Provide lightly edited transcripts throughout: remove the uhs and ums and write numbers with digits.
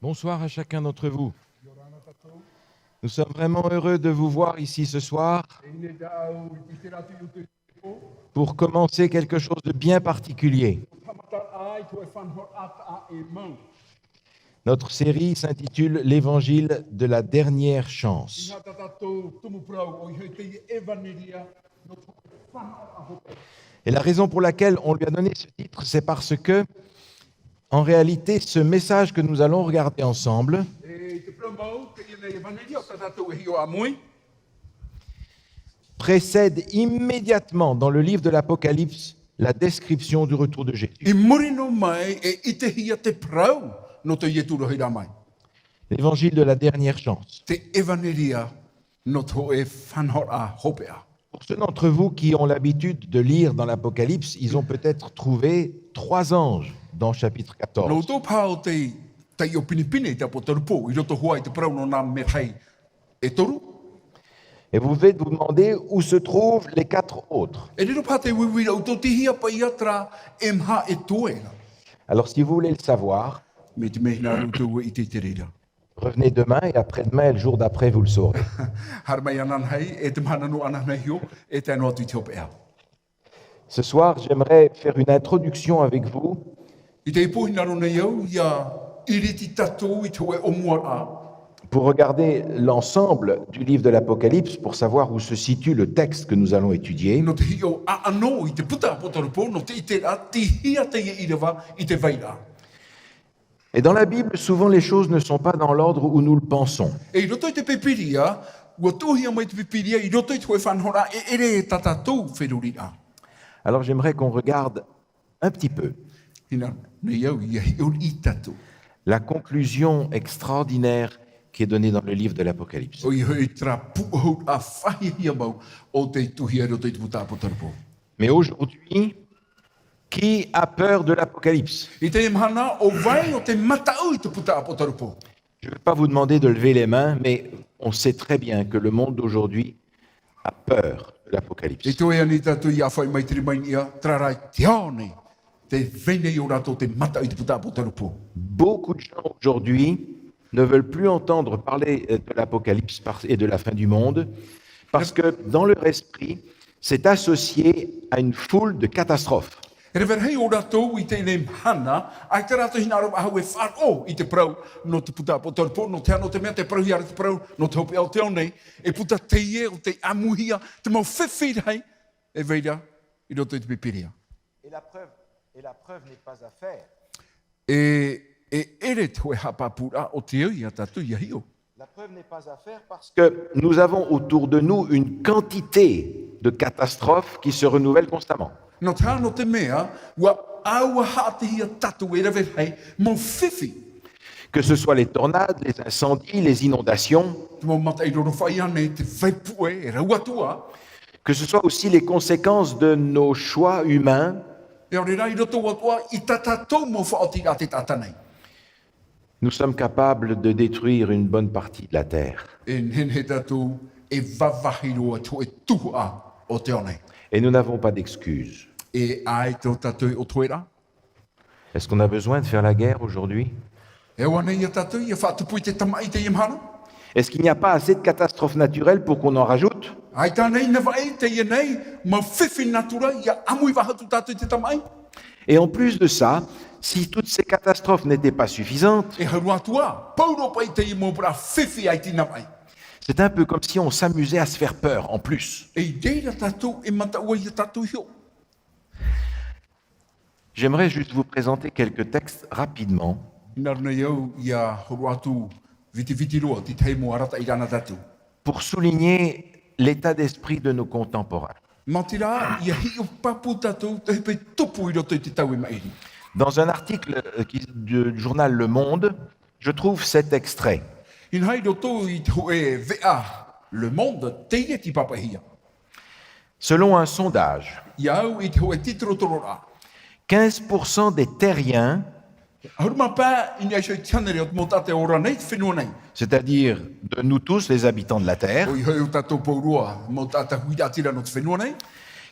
Bonsoir à chacun d'entre vous. Nous sommes vraiment heureux de vous voir ici ce soir pour commencer quelque chose de bien particulier. Notre série s'intitule L'Évangile de la dernière chance. Et la raison pour laquelle on lui a donné ce titre, c'est parce que, en réalité, ce message que nous allons regarder ensemble précède immédiatement dans le livre de l'Apocalypse la description du retour de Jésus. L'évangile de la dernière chance. Pour ceux d'entre vous qui ont l'habitude de lire dans l'Apocalypse, ils ont peut-être trouvé 3 anges dans chapitre 14. Et vous devez vous demander où se trouvent les 4 autres. Alors si vous voulez le savoir, revenez demain et après-demain et le jour d'après, vous le saurez. Ce soir, j'aimerais faire une introduction avec vous pour regarder l'ensemble du livre de l'Apocalypse pour savoir où se situe le texte que nous allons étudier. Et dans la Bible, souvent les choses ne sont pas dans l'ordre où nous le pensons. Alors j'aimerais qu'on regarde un petit peu la conclusion extraordinaire qui est donnée dans le livre de l'Apocalypse. Mais aujourd'hui, qui a peur de l'Apocalypse? Je ne vais pas vous demander de lever les mains, mais on sait très bien que le monde d'aujourd'hui a peur de l'Apocalypse. Beaucoup de gens aujourd'hui ne veulent plus entendre parler de l'Apocalypse et de la fin du monde parce que dans leur esprit, c'est associé à une foule de catastrophes. Et la preuve n'est pas à faire. La preuve n'est pas à faire parce que nous avons autour de nous une quantité de catastrophes qui se renouvellent constamment. Que ce soit les tornades, les incendies, les inondations, que ce soit aussi les conséquences de nos choix humains. Nous sommes capables de détruire une bonne partie de la terre. Et nous n'avons pas d'excuses. Est-ce qu'on a besoin de faire la guerre aujourd'hui? Est-ce qu'il n'y a pas assez de catastrophes naturelles pour qu'on en rajoute? Et en plus de ça, si toutes ces catastrophes n'étaient pas suffisantes, c'est un peu comme si on s'amusait à se faire peur en plus. J'aimerais juste vous présenter quelques textes rapidement pour souligner l'état d'esprit de nos contemporains. Dans un article du journal Le Monde, je trouve cet extrait. Selon un sondage, 15% des terriens, c'est-à-dire de nous tous, les habitants de la Terre,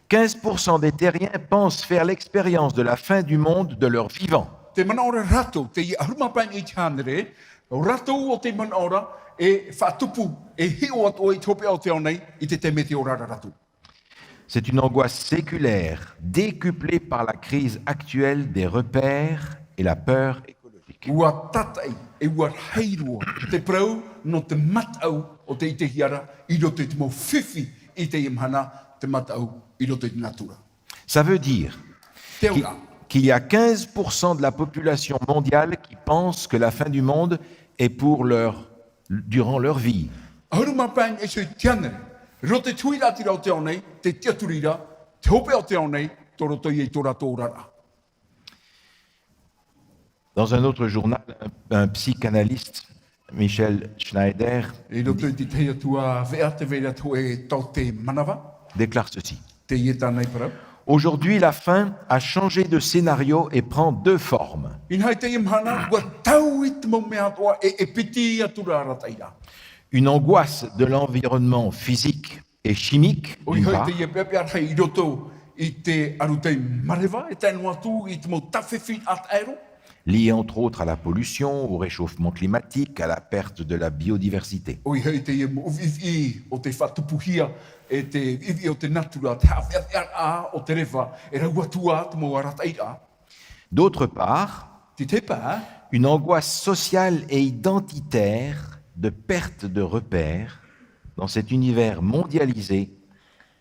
15% des terriens pensent faire l'expérience de la fin du monde de leur vivant. O ratou o te man ora e whaatupu e hio atu i tope o te onei i te mete o rara ratou. C'est une angoisse séculaire, décuplée par la crise actuelle des repères et la peur écologique. Ua tatai e ua heirua te prau no te matau o te itehiara i roto i te mo whiwhi i te imhana te matau i roto i te natura. Ça veut dire Te qu'il ora. qu'il y a 15% de la population mondiale qui pense que la fin du monde est durant leur vie. Ahuru mapain e sui tianere. Rote tuira tira o te onei, te tiaturira, te hope o te onei, to roto i e tora tō rara. Dans un autre journal, un psychanalyste, Michel Schneider, I roto i te teia tua vea te vera tu e tau te manawa, déclare ceci. te ieta nei parau. Aujourd'hui, la faim a changé de scénario et prend deux formes. Inhai te imhana, ua tau i te mau mea toa e piti atura rataira. Une angoisse de l'environnement physique et chimique, O d'une ihoi part, te ia pepe arhei i roto i te arutei marewa, e tēnu atu i te mau tawhiwhi at aero. liée entre autres à la pollution, au réchauffement climatique, à la perte de la biodiversité. O ihoi te ia mo uvivi o te whatupuhia, e te iwi o te natura, te hawhewhea a o te rewa, e rau atua te mau arataira. D'autre part, Te te pā, une angoisse sociale et identitaire de perte de repères dans cet univers mondialisé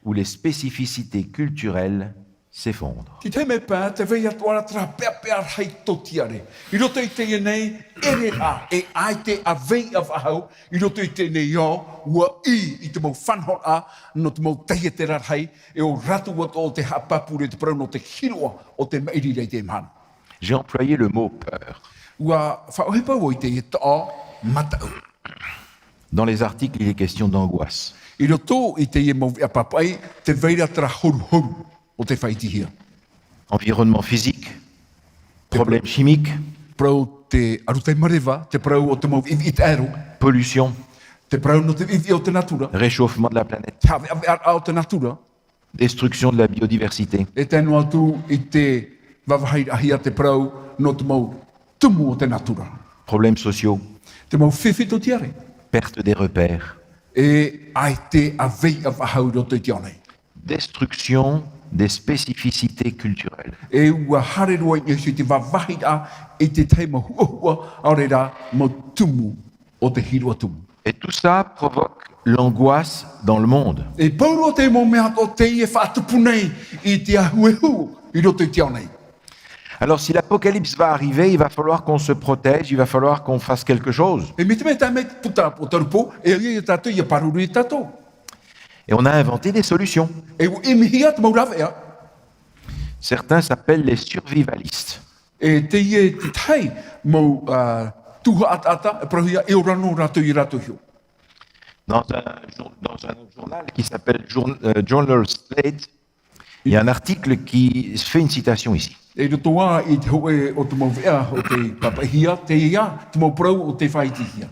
où les spécificités culturelles s'effondrent. Ki te me pā, te vei atuara tra pepe arhei totiare. I roto i te nei ere a, e ai te a vei a wahau, i roto i te nei o, ua i te mau whanhor a, no te mau teie te rarhei, e o ratu ato o te hapapure te prau no te hiroa o te meirirei te mana. J'ai employé le mot peur. Ua whaohepa o i te e toa matau. Dans les articles, il est question d'angoisse. I roto i te e mau a papai, te veira tra horu horu o te whaitihia. Environnement physique, problèmes chimiques, Prau te arutei marewa, te prau o te mau iwi i te aero, pollution, te prau no te iwi o te natura, réchauffement de la planète, te hawhewhea o te natura, destruction de la biodiversité, e tēnu atu i te wawahai ahia te prau no te mau tumu o te natura. problèmes sociaux, Te mau whiwhito tiare. perte des repères, E ai te a vei a wahau roto i te onei. destruction des spécificités culturelles. E ua hare roa i si te wawahi a i te teima huahua a reira mo tumu o te hirua tumu. Et tout ça provoque l'angoisse dans le monde. E pauro te mo mea o te i e whaatupunei i te ahuehu i roto i te onei. Alors si l'apocalypse va arriver, il va falloir qu'on se protège, il va falloir qu'on fasse quelque chose. E me te mea me puta o tarupo, e ia tato i a paruru i tato. Et on a inventé des solutions. E u imihia te mau rawea, Certains s'appellent les survivalistes. e te i e te tai mau tuha ata, e prohia e o rano rato i rato hio. Dans un journal qui s'appelle Journal Slate, il y a un article qui fait une citation ici. E roto a i te hoe o te mau vea o te papahia, te ia, te mau prau o te whaitihia.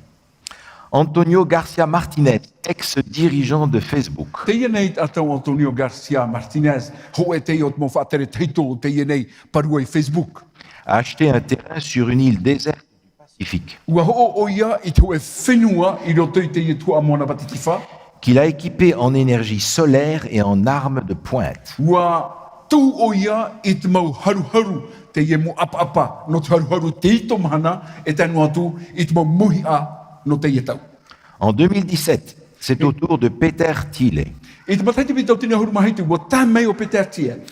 Antonio Garcia Martinez, ex-dirigeant de Facebook, Te ia nei atau Antonio Garcia Martinez, hoe te o te mau whaatere teito te ia nei parua i Facebook. a acheté un terrain sur une île déserte du Pacifique, Ua ho o ia i te hoe whenua i roto i te ia tua moana batitifa, qu'il a équipé en énergie solaire et en armes de pointe. ua tū o ia i te mau haru te ia mo apa no te haru te ito mahana e tēnu atu i te mau muhi a no te ia tau. En 2017, c'est au tour de Peter Thiel, I te mataiti mi tau tini ahuru mahiti, ua tā mei o Peter Thiel.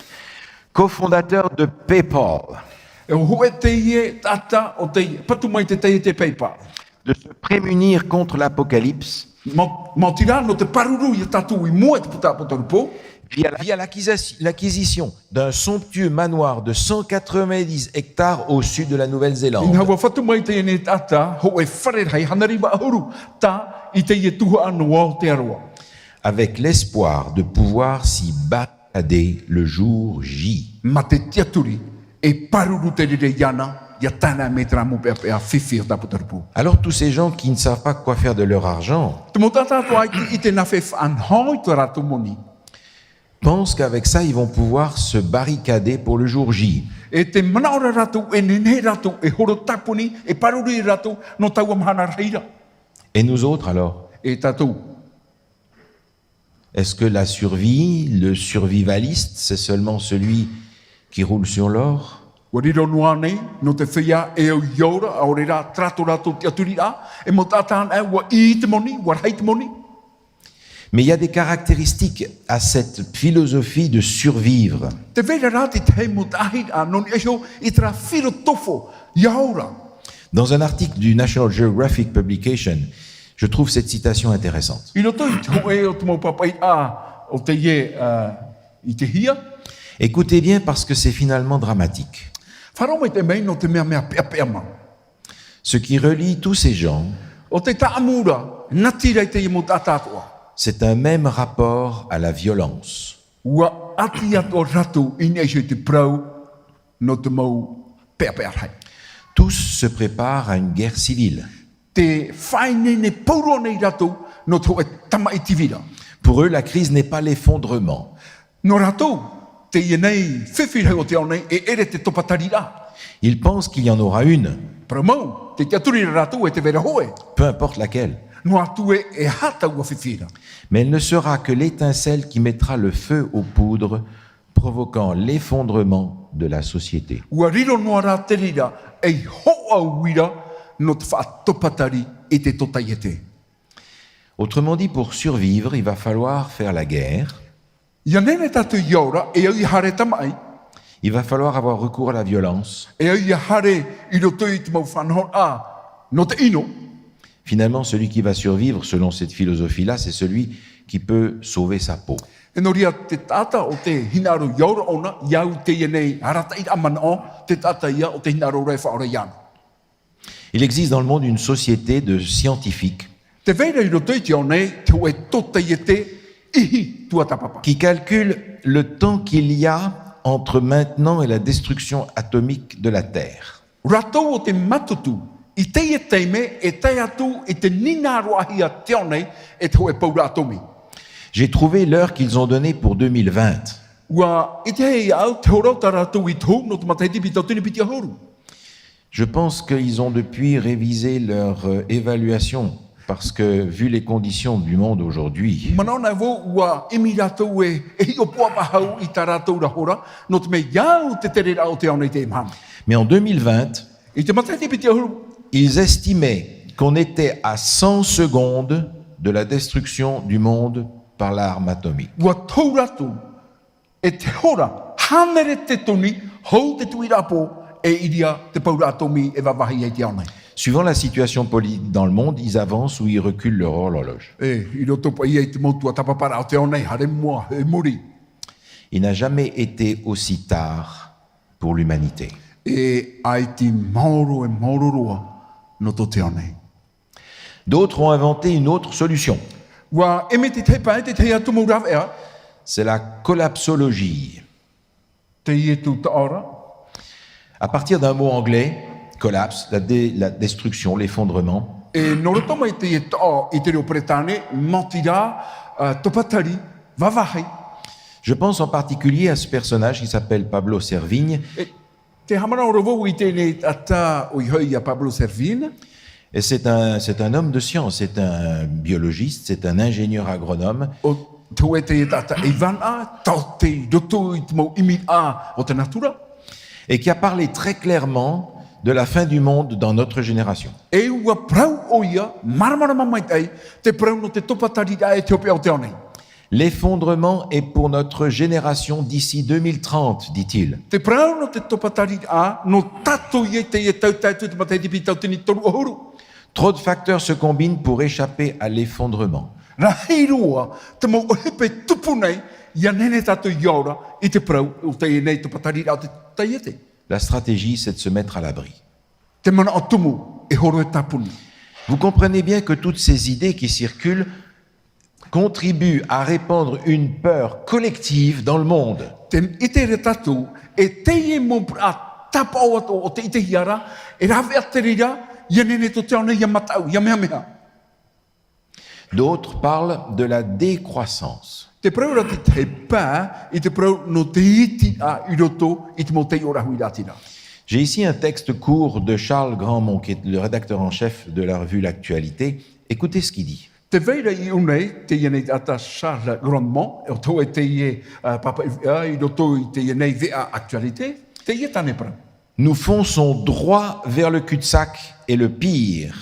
cofondateur de PayPal, E o hoe te ie tata o te ie, patu mai te te PayPal. de se prémunir contre l'apocalypse Mau tira no te paruru i tatu i mua te puta po tarupo, via l'acquisition d'un somptueux manoir de 190 hectares au sud de la I Nouvelle-Zélande. hawa whatu mai te ene tata, ho e wharerhai hanari wa ahuru, ta i te ie tuha anu o te aroa. Avec l'espoir de pouvoir s'y barricader le jour J. Ma te tiaturi, e paruru te rire iana, ia tana me tra mo pea pea whiwhi o tapu tarupo. Alors tous ces gens qui ne savent pas quoi faire de leur argent Te mo tata atua i te na whewh anhoi te ratu moni. pensent qu'avec ça, ils vont pouvoir se barricader pour le jour J. E te manaora ratou, e nene ratou, e horo tapuni, e paruri ratou, no taua mahana reira. Et nous autres alors? E tatou. Est-ce que la survie, le survivaliste, c'est seulement celui qui roule sur l'or? Wa riro noa nei, no te whia e au iora, a ore rā trato ratou te aturi a, e mo tātāna e wa I te moni, wa rei te moni. Mais il y a des caractéristiques à cette philosophie de survivre. Te vera rā te te mo tahi a, non eho, I tra whiro tofo, iaura. Dans un article du National Geographic Publication, je trouve cette citation intéressante. I roto I te ho e o te mo papai a, o te ie I te hia. Écoutez bien parce que c'est finalement dramatique. Wharau te mei no te mea mea pea pea ma. Ce qui relie tous ces gens, O te taamura, nati rei te I mo tātātua. c'est un même rapport à la violence. Ua ati ato ratu I nei te prau no te mau pea pea rei. Tous se préparent à une guerre civile. Te whaine ne pauro nei ratu no te e tama I tivira. Pour eux, la crise n'est pas l'effondrement. No ratu, te I nei whiwhirei o te au nei e ere te topatari rā. Ils pensent qu'il y en aura une, Pero mau, te aturi ratu e te vera hoe. peu importe laquelle. No atu e hata ua whiwhira. Mais elle ne sera que l'étincelle qui mettra le feu aux poudres, provoquant l'effondrement de la société. Ua riro noa rā te rira e ho au wira no te whaatopatari I te totaiete. Autrement dit, pour survivre, il va falloir faire la guerre, Ia nene tatu iaura e au I hare tamai, il va falloir avoir recours à la violence. e au I hare I roto I te mau whanhon a, no te ino. Finalement, celui qui va survivre, selon cette philosophie-là, c'est celui qui peut sauver sa peau. E no ria te tata o te hinaro iaura ona, iau te ia nei harata I amana o, te tata ia o te hinaro rei whaore iana. Il existe dans le monde une société de scientifiques Te veira I roto I te au nei, te o e totaiete ihi tuatapapa. qui calculent le temps qu'il y a entre maintenant et la destruction atomique de la Terre. Ratou o te matutu, I te ia teime e te atu I te ninaro ahia te au nei e te o e paura atomi. J'ai trouvé l'heure qu'ils ont donnée pour 2020. Ua I te hei au te horauta ratou I tō no te mataitipi tau tini piti ahoru. Je pense qu'ils ont depuis révisé leur évaluation, parce que vu les conditions du monde aujourd'hui, Manona vo ua imi ratou e hi o pua pahau I ta ratou rahora no te me iau te tere rao te au nei te imhana. mais en 2020, I te mataitipi te ahoru. ils estimaient qu'on était à 100 secondes de la destruction du monde par l'arme atomique. Ua tau ratu e te hora hanere te toni hou te tui rapo e iria te paura atomi e wawahi e te au nei. Suivant la situation politique dans le monde, ils avancent ou ils reculent leur horloge. E, I roto pa ia I te motua tapapara o te au nei, hare mua, e muri. Il n'a jamais été aussi tard pour l'humanité. E ai ti mauro e mauroroa no to te au nei. D'autres ont inventé une autre solution. Ua eme te te pae te te atumu raw ea, C'est la collapsologie. te ie tu ta ora, À partir d'un mot anglais, collapse, la destruction, l'effondrement, e no roto mai te ie ta o I te reo pretane, matira, topatari, wawahi. je pense en particulier à ce personnage qui s'appelle Pablo Servigne, E, te hamana o rovo I tēnei ata o I hoi a Pablo Servigne, et c'est un homme de science, c'est un biologiste, c'est un ingénieur agronome, o te te ie tata e vana, tau te roto I te mau imi a o te natura. et qui a parlé très clairement de la fin du monde dans notre génération. E ua prau o ia, maramara mamai tai, te prau no te topatari a e te ope o te au nei. L'effondrement est pour notre génération d'ici 2030, dit-il. Te prau no te topatari a, no tato ie te ie tau tau te matai tipi tau tini toru ohuru. Trop de facteurs se combinent pour échapper à l'effondrement. Rahi rua, te mau ohepe tupu nei, ia nene tato iaura, I te prau o te ie nei topatari a te taiete. La stratégie, c'est de se mettre à l'abri. Te mana o tumu, e horo e tapuni. Vous comprenez bien que toutes ces idées qui circulent contribuent à répandre une peur collective dans le monde. Te ite re tatu, e te ie mo a tapa o ato o te ite hiara, e rawe a te rira, ia nene to te ona ia matau, ia mea mea. D'autres parlent de la décroissance. Te prau rati te pā, i te prau no te iti a i roto, i te mo te ora hui ratina. J'ai ici un texte court de Charles Grandmont, qui est le rédacteur en chef de la revue L'Actualité. Écoutez ce qu'il dit. Te veira i unei, te ienei ata Charles Grandmont, o tō e te ie papa i roto i te ienei vea actualité, te ie tane prau. Nous fonçons droit vers le cul-de-sac et le pire,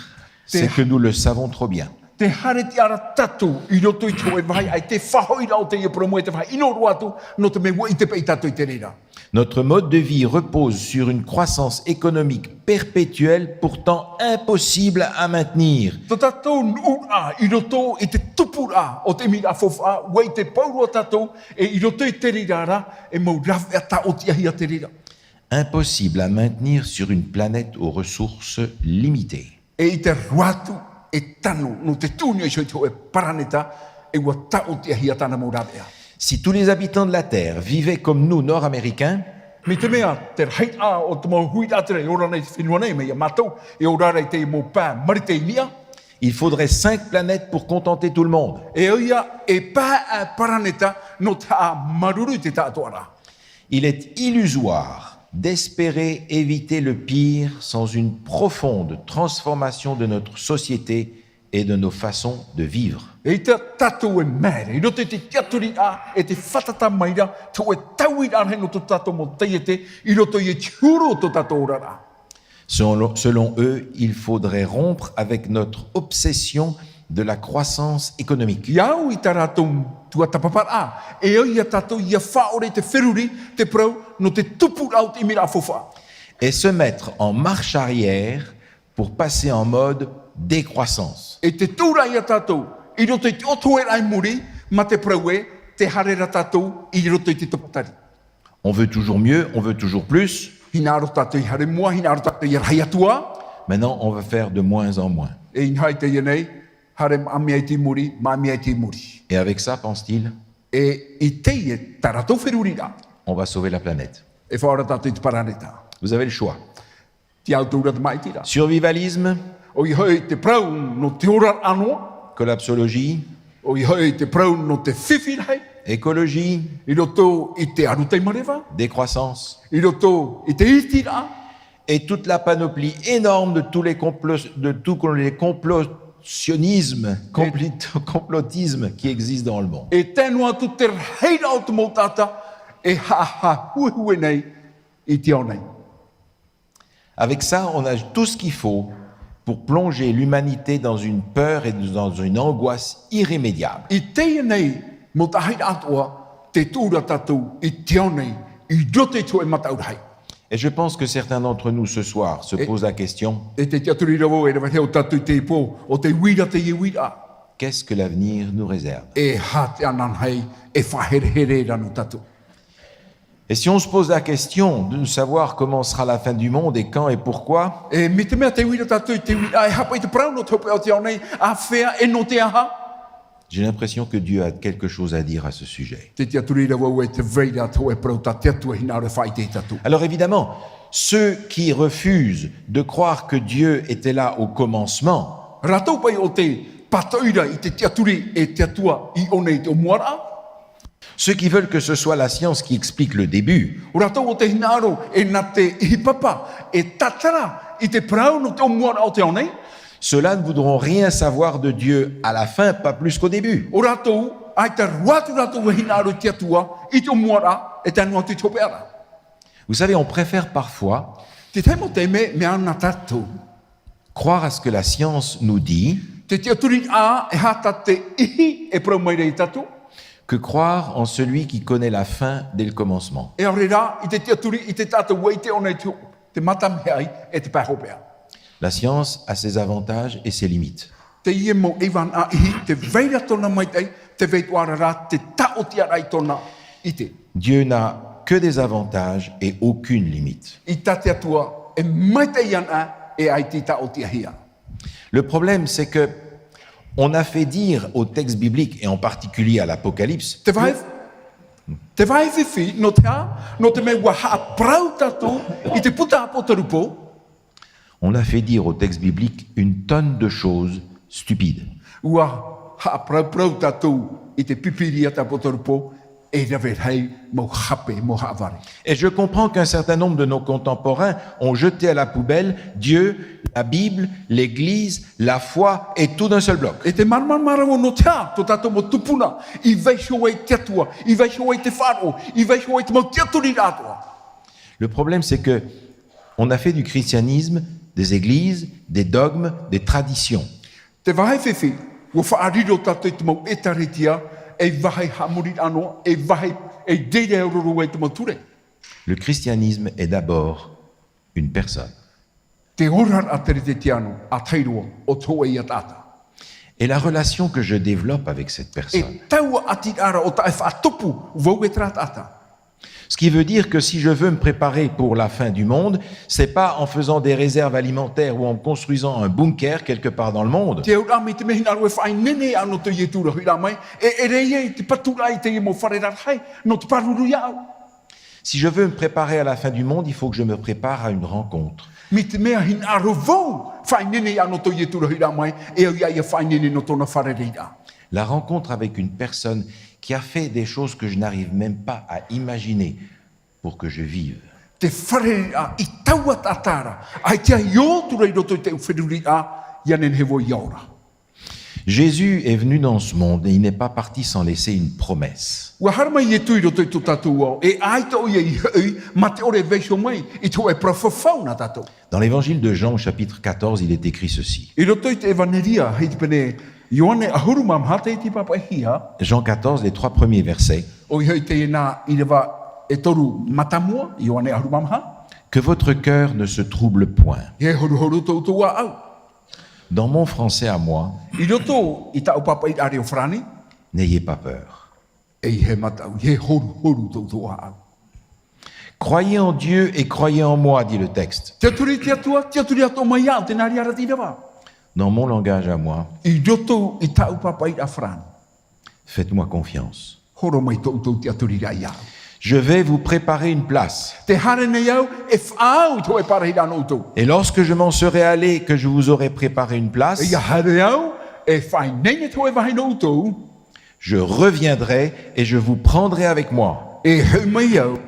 c'est que nous le savons trop bien. Te hare te ara tatu i roto i tō e vai, ai te whahoi rao te ie promo e te whai ino roatu, no te me wa i te pei tatu i te rira. Notre mode de vie repose sur une croissance économique perpétuelle, pourtant impossible à maintenir. Tō tātou nura i roto i te tupura o te mira fofa, wei te pauro tātou e i roto i te rira e mau rawe ata o te ahia te rira. Impossible à maintenir sur une planète aux ressources limitées. E i te ruatu e tanu no te tūnio i soi tō e paraneta e ua tau te ahia tana mau rawea. Si tous les habitants de la Terre vivaient comme nous, Nord-Américains, Me te mea, te reit a o te mau hui atere, e ora nei te whenua nei, me ia mātou, e ora rei te mō pā marite i nia, il faudrait 5 planètes pour contenter tout le monde. e oia e pā a paraneta no tā maruru te tātuara. Il est illusoire d'espérer éviter le pire sans une profonde transformation de notre société et de nos façons de vivre. E te tātou e mere, i roto i te tiaturi a, e te whatata maira, tō e tau i rare no tō tātou mo teiete, i roto i e tiuro tō tātou rara. Selon eux, il faudrait rompre avec notre obsession de la croissance économique. Iau i tā rātou tua tapapara, e o ia tātou ia whaore te whiruri, te prau, no te tupu rau te mira fofa. Et se mettre en marche arrière pour passer en mode décroissance. E te tūra ia tātou, i roto i te oto e rai muri, ma te prau e, te harera tātou, i roto i te tapatari. On veut toujours mieux, on veut toujours plus. Hina aro tātou i hare mua, hina aro tātou i rai atua, Maintenant, on va faire de moins en moins. e inhai te ienei, hare amia i te muri, ma amia i te muri. Et avec ça, pense-t-il, E i te e tā rātou whiruri rā, on va sauver la planète. e whaora tātou i te paraneta. Vous avez le choix. Te au tūra te mai tira. Survivalisme, O i hoi te prau no te ora anoa, collapsologie, o i hoi te prau no te whiwhirai, écologie, i roto i te arutei marewa, décroissance, i roto i te itira, et toute la panoplie énorme de tous les complotismes qui existent dans le monde. e tēnu atu te reira o te motata, e ha hue nei i te au nei. Avec ça, on a tout ce qu'il faut pour plonger l'humanité dans une peur et dans une angoisse irrémédiable. I te nei, mo ta haira atua, te tūra tātou i te au nei, i roto i tō e mataurahai. Et je pense que certains d'entre nous ce soir se posent la question, E te tiaturi rawo e rawa heo tātou i te ipo, o te wira te i wira, qu'est-ce que l'avenir nous réserve? e ha te anan hei, e whahere rano tātou. Et si on se pose la question de savoir comment sera la fin du monde et quand et pourquoi, E me te mea te wira tātou i te wira, e hapa i te prau no taupe o te au nei, a whea e no te aha. j'ai l'impression que Dieu a quelque chose à dire à ce sujet. Te tiaturi rawo e te veira tō e prau tā tiatua hina ora whai te tātou. Alors évidemment, ceux qui refusent de croire que Dieu était là au commencement, Ratou pai o te patoira i te tiaturi e tiatua i o nei te o muara. ceux qui veulent que ce soit la science qui explique le début, O ratou o te hinaro e na te ihipapa e tatara i te prau no te o muara o te au nei. ceux-là ne voudront rien savoir de Dieu à la fin, pas plus qu'au début. O ratou ai te ruatu ratou e hinaro i tiatua i te o muara e tanu atu i te opeara. Vous savez, on préfère parfois Te teimo te me ana tātou. croire à ce que la science nous dit Te tiaturi a e hata te ihi e prau mai rei tātou. que croire en celui qui connaît la fin dès le commencement. E aure rā i te tiaturi i te tātou wei te o nei te matamhe ai e te pahopea. La science a ses avantages et ses limites. Te ie mo iwan a ihi, te veira tona mai tei, te veituara rā, te taotia rai tona i te. Dieu n'a que des avantages et aucune limite. I tate atua, e mai te ian a, e ai te taotia hia. Le problème, c'est que on a fait dire au texte biblique, et en particulier à l'Apocalypse, Te vai whiwhi, no te a, no te me waha prau tatou, i te puta apo tarupo, on a fait dire au texte biblique une tonne de choses stupides. ua prau tatou i te pipiria ta potorupo e rave hei mo hape mo havari. Et je comprends qu'un certain nombre de nos contemporains ont jeté à la poubelle Dieu, la Bible, l'Église, la foi et tout d'un seul bloc. E te marmara no tea to tatou mo tupuna i veisho e te atua, i veisho e te wharo, i veisho e te mau te aturi atua. Le problème, c'est que on a fait du christianisme des églises, des dogmes, des traditions. Te wahai whiwhi, wo whaariro tatou i te mau e taretia, e wahai hamuri ano, e wahai e dere aururu e te mau ture. Le christianisme est d'abord une personne. Te orar a terete te ano, a teiroa, o tō e atata. Et la relation que je développe avec cette E personne. taua ati ara o ta e whaatopu, vau e tratata. Ce qui veut dire que si je veux me préparer pour la fin du monde, c'est pas en faisant des réserves alimentaires ou en construisant un bunker quelque part dans le monde. Te ura me te mehina roe whai nene ano te ietura hui mai, e reie te patura i te mo wharerar hai, no te paruru iau. Si je veux me préparer à la fin du monde, il faut que je me prépare à une rencontre. Mi te mea hin aro vau, whai nene ano te ietura hui mai, e au ia whai nene no tona wharereira. La rencontre avec une personne qui a fait des choses que je n'arrive même pas à imaginer pour que je vive. Te wharereira i taua tatara, ai tia iotura i roto i te uwhirurira, ianen hevo iaura. Jésus est venu dans ce monde et il n'est pas parti sans laisser une promesse. Ua harama i e tui roto i tō tatou au, e ai tau i e hui, ma te ore veisho mai, i tō e profofau na tatou. Dans l'évangile de Jean, au chapitre 14, il est écrit ceci. I roto i te evaneria, hei te pene, Ioane ahuru mam hata i te papa hia, Jean 14, les 3 premiers versets. o i hei te ina i rewa e toru matamua, Ioane ahuru mam ha, Que votre cœur ne se trouble point. he horu horu tō tō au. Dans mon français à moi, I roto i tau papa i are o frani, n'ayez pas peur. e i he matau, he horu horu tō tō au. Croyez en Dieu et croyez en moi, dit le texte. Te aturi te aturi atua mai au, te nari ara tirawa. Dans mon langage à moi, I roto i tau papa i a frani, faites-moi confiance. horo mai tō tō te aturi rai au. Je vais vous préparer une place. Te hare nei au, e whaau i tō e para hira no tō. Et lorsque je m'en serai allé, que je vous aurai préparé une place, E ia hare au, e whai nene tō e wahi no tō, je reviendrai et je vous prendrai avec moi, e heu mai au,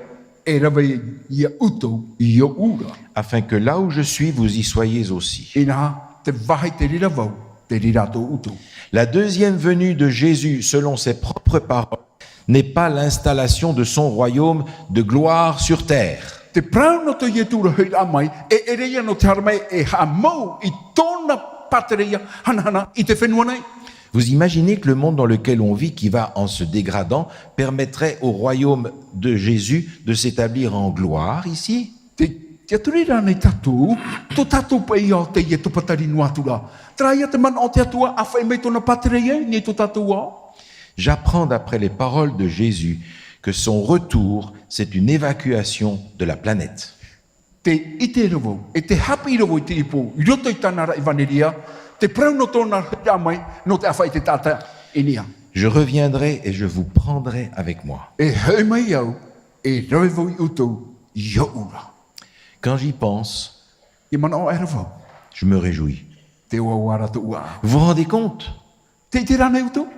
e rawa ia uto i o ura. afin que là où je suis, vous y soyez aussi. E nā, te wahi te rira vau, te rira tō uto. La deuxième venue de Jésus, selon ses propres paroles, n'est pas l'installation de son royaume de gloire sur terre. Te prau no te ietura hira mai, e reia no te haramai e ha mau i tōna patereia hanahana i te whenua nei. Vous imaginez que le monde dans lequel on vit, qui va en se dégradant, permettrait au royaume de Jésus de s'établir en gloire ici? Te aturi rā nei tatou, tō tatou pa i o te ie tō patari no atura. Traia te man o te atua, a whai mei tōna patereia, ni tō tatou o. J'apprends d'après les paroles de Jésus que son retour, c'est une évacuation de la planète. Te ite rewo, e te hapi rewo i te ipo, i roto i tānara i vaneria, te prau no tōna hira mai, no te awhai te tāta inia. Je reviendrai et je vous prendrai avec moi. E heu mai au, e rewo i uto, i o ura. Quand j'y pense, I mana o e rewo, je me réjouis. te ua wara tu ua. Vous vous rendez compte? Te ite rā nei uto?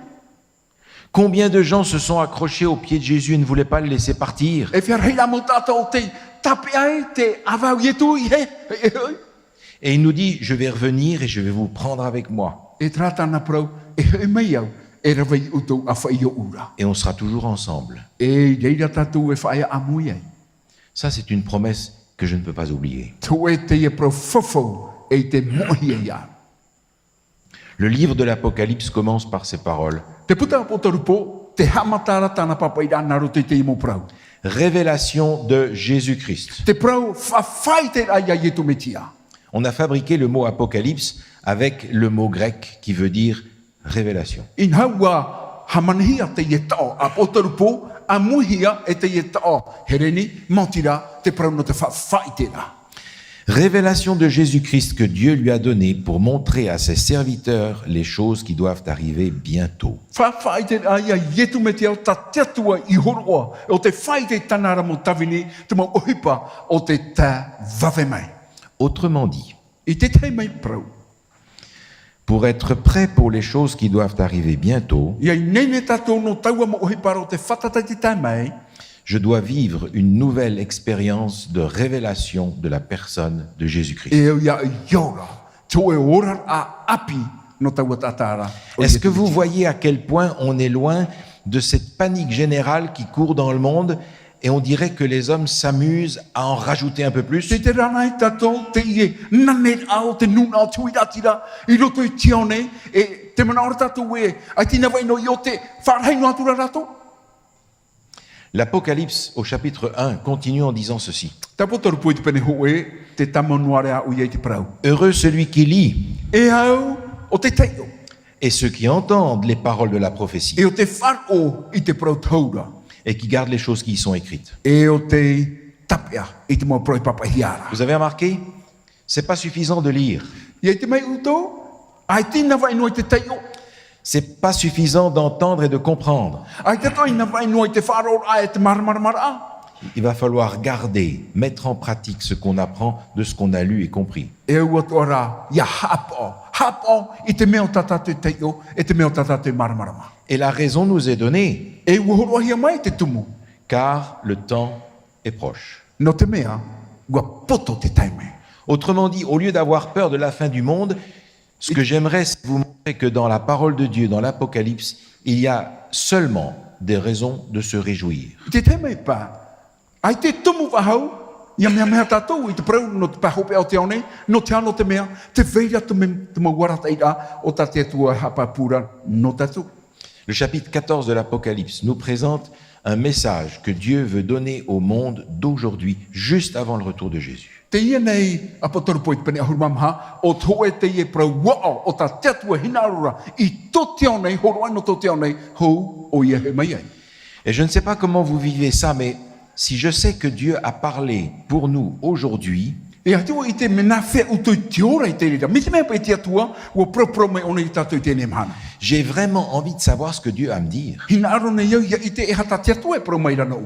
Combien de gens se sont accrochés au pied de Jésus et ne voulaient pas le laisser partir? E whiar heira mo tāta o te tape ai, te awau i tu i he, e heu. Et il nous dit, je vais revenir et je vais vous prendre avec moi. E trātana prau, e heu mai au, e rewo i uto a whai o ura. Et on sera toujours ensemble. E reira tātou e whai a mui ai. Ça, c'est une promesse que je ne peux pas oublier. Tō e te e profofo e te mohi e ia. Le livre de l'Apocalypse commence par ces paroles. Te puta po tarupo, te hamatara tana papa i rana rote te imo prau. Révélation de Jésus-Christ. Te prau whawhai te aia i tu metia. On a fabriqué le mot Apocalypse avec le mot grec qui veut dire révélation. In haua hamanhia te e tao a po tarupo, a muhia e te e tao. Hereni, mautira, te prau no te whawhai te ra. Révélation de Jésus-Christ que Dieu lui a donnée pour montrer à ses serviteurs les choses qui doivent arriver bientôt. Whawhai te aia i tu metia o ta tetua i horoa, o te whai te tanara mo tawini, te mo ohipa o te ta vave mai. Autrement dit, I te tei mai prau. Pour être prêt pour les choses qui doivent arriver bientôt, Ia i nene tātou no taua mo ohi paro te whatatai te tai mai, je dois vivre une nouvelle expérience de révélation de la personne de Jésus-Christ. e au ia i iora, tō e ora a api no taua tātara. Est-ce que vous voyez à quel point on est loin de cette panique générale qui court dans le monde et on dirait que les hommes s'amusent à en rajouter un peu plus? Te rana i tātou, te ie nane ao te nuna o tui ratira, i roto i tione, e te mana ora tātou e, ai tina vai no i o te wharhei no atura rato. L'Apocalypse au chapitre 1 continue en disant ceci. Ta potaru pui te pene ho e, te tamanuare a ui te prau. Heureux celui qui lit E au, o te teio, et ceux qui entendent les paroles de la prophétie e o te wharo i te prau taura, et qui gardent les choses qui y sont écrites. e o te tapea i te mo proi papahiara. Vous avez remarqué? C'est pas suffisant de lire. Ia te mai uto, ai tina vai no i te teio, C'est pas suffisant d'entendre et de comprendre. ai te toi ina vai no i te wharo a e te maramaramara. Il va falloir garder, mettre en pratique ce qu'on apprend de ce qu'on a lu et compris. E ua tora, ia hapo, i te meo tatatu teio, e te meo tatatu maramarama. Et la raison nous est donnée, E ua horohia mai te tumu, car le temps est proche. no te mea, ua poto te taime. Autrement dit, au lieu d'avoir peur de la fin du monde, ce que j'aimerais, c'est vous montrer que dans la parole de Dieu, dans l'Apocalypse, il y a seulement des raisons de se réjouir. I te taime pa, ai te tumu wahau, ia mea tātou, i te prau no te pahope au te one, no te ano te mea, te veira te mauarata ira, o ta te tua hapapura, no tātou. Le chapitre 14 de l'Apocalypse nous présente un message que Dieu veut donner au monde d'aujourd'hui, juste avant le retour de Jésus. Te ia nei apotoru po i te pene ahurumamha, o toe te ie prau wao, o ta te atua hinarura, i to te onei, horoai no to te onei, hou o ia he mai ai. Et je ne sais pas comment vous vivez ça, mais si je sais que Dieu a parlé pour nous aujourd'hui, E atua i te mena whea uto i te ora i te rira. Mi te mea pa i te atua, ua pro me ona i tātou i tēnei mahana. j'ai vraiment envie de savoir ce que Dieu a à me dire. Hina aro nei au ia i te e hata te atua e pro mai rana u.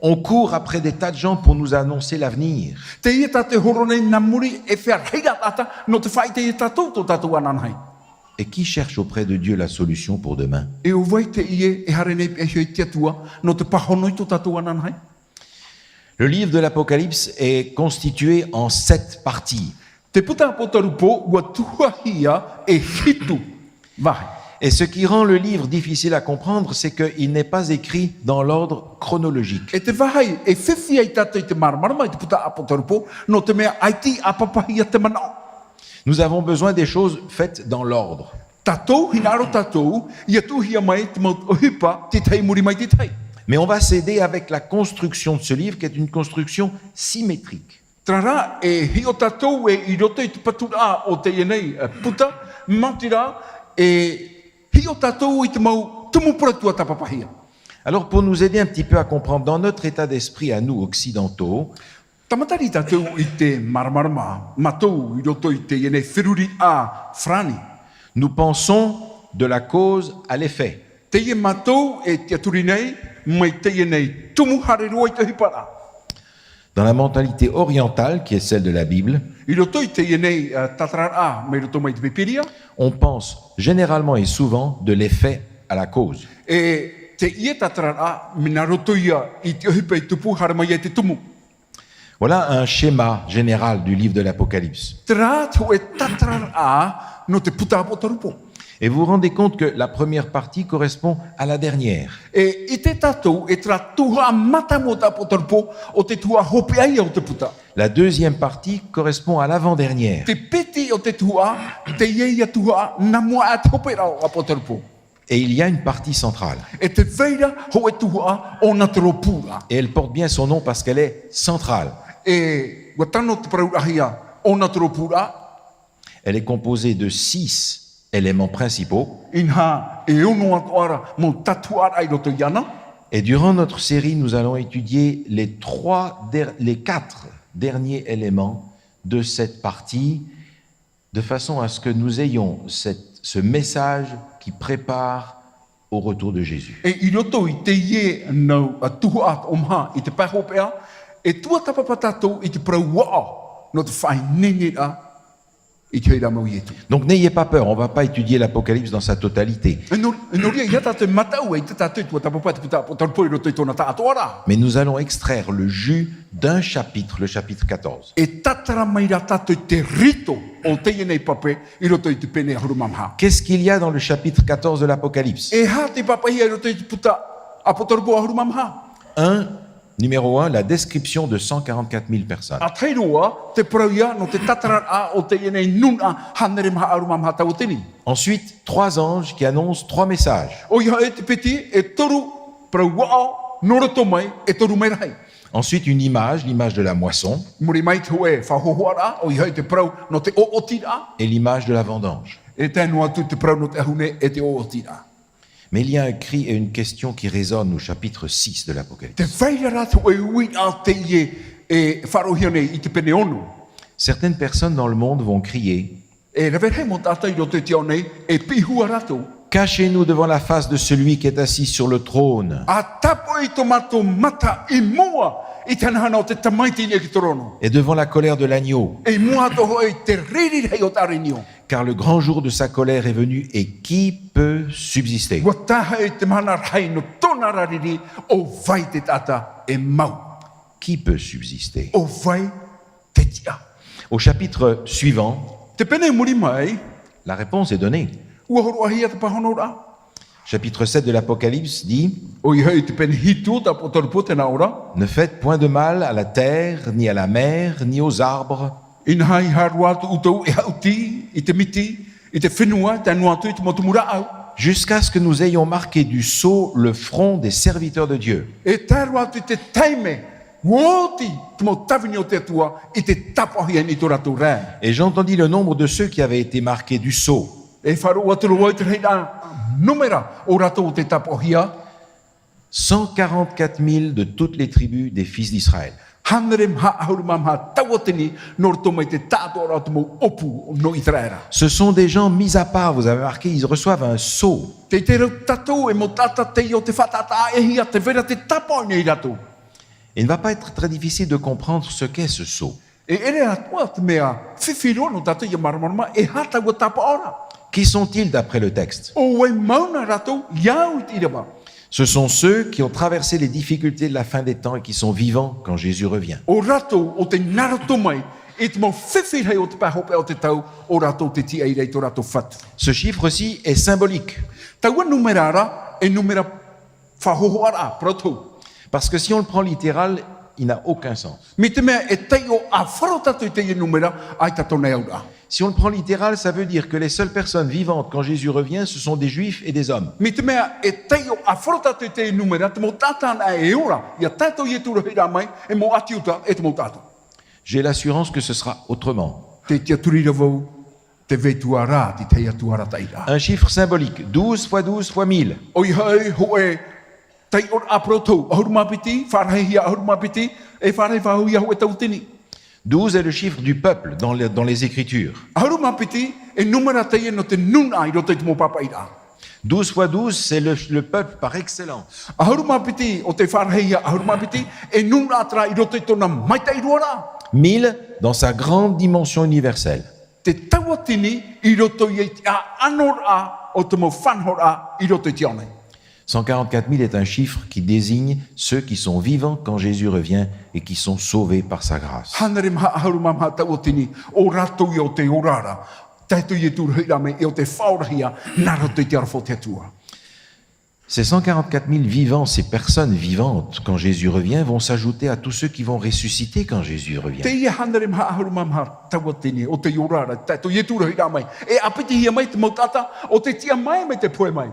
On court après des tas de gens pour nous annoncer l'avenir. Te ia tā te horo nei na muri e whea reira tata, no te whai te i tātou to tātou ananhai. Et qui cherche auprès de Dieu la solution pour demain? E o vai te ie e hare nei pe i te atua, no te pahono i to tātou ananhai. Le livre de l'Apocalypse est constitué en 7 parties. Te puta apotaru po, ua tuahia e hitu vahe. Et ce qui rend le livre difficile à comprendre, c'est qu'il n'est pas écrit dans l'ordre chronologique. E te wahai, e whiwhia i tātou i te maramarama i te puta apotaru po, no te mea aiti apapahia te manao. Nous avons besoin des choses faites dans l'ordre. Tātou, hinaro tātou, ia tuhia mai te maut ohipa, te tei muri mai te tei. Mais on va s'aider avec la construction de ce livre, qui est une construction symétrique. Trara, e hio tātou e i roto i te patura o te ienei puta, matira, e hio tātou i te mau tumupuratua tapapahia. Alors, pour nous aider un petit peu à comprendre, dans notre état d'esprit à nous, occidentaux, Tamatari tātou i te maramarama, matou i roto i te ienei whiruri a frani. nous pensons de la cause à l'effet. Te ie matou e te aturi nei, mai te ienei tumu hareroa i te hipara. Dans la mentalité orientale, qui est celle de la Bible, I roto i te ienei tatarara, mai roto mai te pipiria, on pense généralement et souvent de l'effet à la cause. e te ie tatarara, mina roto ia i te ohipa i tupu hare mai e te tumu. Voilà un schéma général du livre de l'Apocalypse. Tra to e tatarara no te puta apotarupo. Et vous vous rendez compte que la première partie correspond à la dernière. E i te tatou e tra tuha mata mo ta apotarupo o te tua hope ai o te puta. La deuxième partie correspond à l'avant-dernière. Te peti o te tua, te ia tuha na mua at hope rao apotarupo. Et il y a une partie centrale. E te veira ho e tuha o na teropura. Et elle porte bien son nom parce qu'elle est centrale. E watano te paraurahia o na teropura, Elle est composée de 6 éléments principaux. inha e ono atuara mo tatuara i roto iana. Et durant notre série, nous allons étudier les 4 derniers éléments de cette partie, de façon à ce que nous ayons ce message qui prépare au retour de Jésus. E i roto i te ie nau a tuha at omha i te pahopea, e tua tapapa tātou i te parau wao no te whai nene a I te heira mau i etu. Donc n'ayez pas peur, on ne va pas étudier l'Apocalypse dans sa totalité. No ria ia tātou matau e te tātou tua tapapati puta o taru poi roto i tōna tātoara. Mais nous allons extraire le jus d'un chapitre, le chapitre 14. E tatara mai ra tātou te rito o te nei pape i roto i te pene a hurumamha. Qu'est-ce qu'il y a dans le chapitre 14 de l'Apocalypse? E ha te papa ia i roto i te puta a potarupo a hurumamha. Numéro 1, la description de 144 000 personnes. A teiroa te prauia no te tatara a o te nei nuna hanere maha hurumamha tau tini. Ensuite, 3 anges qui annoncent 3 messages. O ia e te peti e toru praua no roto mai e toru mai rai. Ensuite, une image, l'image de la moisson Muri mai te hoe whahohoara o ia e te prau no te ootira. et l'image de la vendange. E tēnu atu te prau no te ahune e te ootira. Mais il y a un cri et une question qui résonnent au chapitre 6 de Te l'Apocalypse. whaira ratu e ui a te ie e wharohia nei i te pene onu. Certaines personnes dans le monde vont crier E rewe hei mo tātai roto te au nei e pihua ratu. « Cachez-nous devant la face de celui qui est assis sur le trône A tapo i tomato mata i mua i tana hana o te tamaiti ni ki torono. et devant la colère de l'agneau, E mua to hoi te riri hei o tarinio. car le grand jour de sa colère est venu et qui peut subsister ?» Wa taha e te mana rai no tona rariri o vai te tata e mau. Qui peut subsister? O vai te tia. Au chapitre suivant, Te pene muri mai, la réponse est donnée. ua horo ahia te pahonora. Chapitre 7 de l'Apocalypse dit O i hei te pene hitu ta potarupo te naora. « Ne faites point de mal à la terre, ni à la mer, ni aux arbres, Ina hai haru atu utou e hauti, i te miti, i te whenua, te anu atu i te motumura au. jusqu'à ce que nous ayons marqué du sceau le front des serviteurs de Dieu. E taru atu i te taime, woti, te mo tawini o te atua, i te tapohia ni tō ratu rē. Et j'entendis le nombre de ceux qui avaient été marqués du sceau. E wharu atu roi te reina numera o ratu o te tapohia, 144 000 de toutes les tribus des fils d'Israël. hanere mha ahuru mamha tawatini, nor to mai te tātua ratu mo opu no Israera. Ce sont des gens mis à part, vous avez remarqué, ils reçoivent un sceau. Te te rau tatou e mo tata te o te whatata e hia te vera te tapo nei ratu. Il ne va pas être très difficile de comprendre ce qu'est ce sceau. E ere atua te mea whiwhiro no tatou i maramarama e hata ua tapa ora. Qui sont-ils d'après le texte? O e mauna ratu, iau i rewa. Ce sont ceux qui ont traversé les difficultés de la fin des temps et qui sont vivants quand Jésus revient. O ratu o te narato mai, e te mo whiwhirei o te pahope o te tau, o ratu te tia i rei to ratu whatu. Ce chiffre-ci est symbolique. Taua numerara e numera whahohoara, protu. Parce que si on le prend littéral, il n'a aucun sens. Mi te mea e tei o a wharo tatu i te i numera, ai tato nei aura. Si on le prend littéral, ça veut dire que les seules personnes vivantes quand Jésus revient, ce sont des juifs et des hommes. Mi te mea e tei o a wharo tatu i te i numera, te mo tātana e ora, ia tato i e tūra hira mai, e mo ati uta e te mo tātou. J'ai l'assurance que ce sera autrement. Te tia turira vau, te veitua rā, ti te atuara taira. Un chiffre symbolique, 12 fois 12 fois 1000. Oi hei hoe, tei or aprotou, ahurumapiti, wharahihia ahurumapiti, e wharei whahuia hoe tautini. 12 est le chiffre du peuple dans les Écritures. Ahurumapiti, e numera tei no te nuna i roto i te mo papaira. 12 fois 12, c'est le peuple par excellence. Ahurumapiti, o te wharahihia ahurumapiti, e nuna atra i roto i tona maitai ruara. 1000 dans sa grande dimension universelle. Te tawatini i roto i te a anora o te mo whanhora i roto i te ane. 144 000 est un chiffre qui désigne ceux qui sont vivants quand Jésus revient et qui sont sauvés par sa grâce. Hanere maha ahurumamha tawatini, o rato i o te orara. Taito i e tūrahira me e o te whaorahia, nara te te arafo te atua. Ces 144 000 vivants, ces personnes vivantes, quand Jésus revient, vont s'ajouter à tous ceux qui vont ressusciter quand Jésus revient. Te ia hanere maha ahurumamha tawatini, o te orara, taito i e tūrahira mai. E apiti hia mai te mautata, o te tia mai me te poe mai.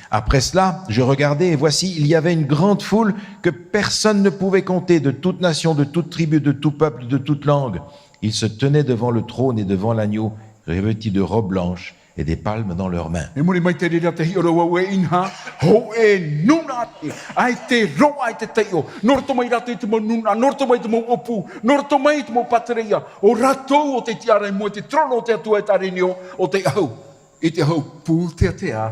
Après cela, je regardais et voici, il y avait une grande foule que personne ne pouvait compter, de toute nation, de toute tribu, de tout peuple, de toute langue. Ils se tenaient devant le trône et devant l'agneau, revêtis de robes blanches et des palmes dans leurs mains. E muri mai te rira te hioro wau e inha, ho e nuna ate, ai te roa ai te teio, norto mai rato i te mo nuna, norto mai te mo opu, norto mai te mo patereia, o ratou o te tiara e mo te trono o te atua e tarinio, o te au, i te hau pū te atea,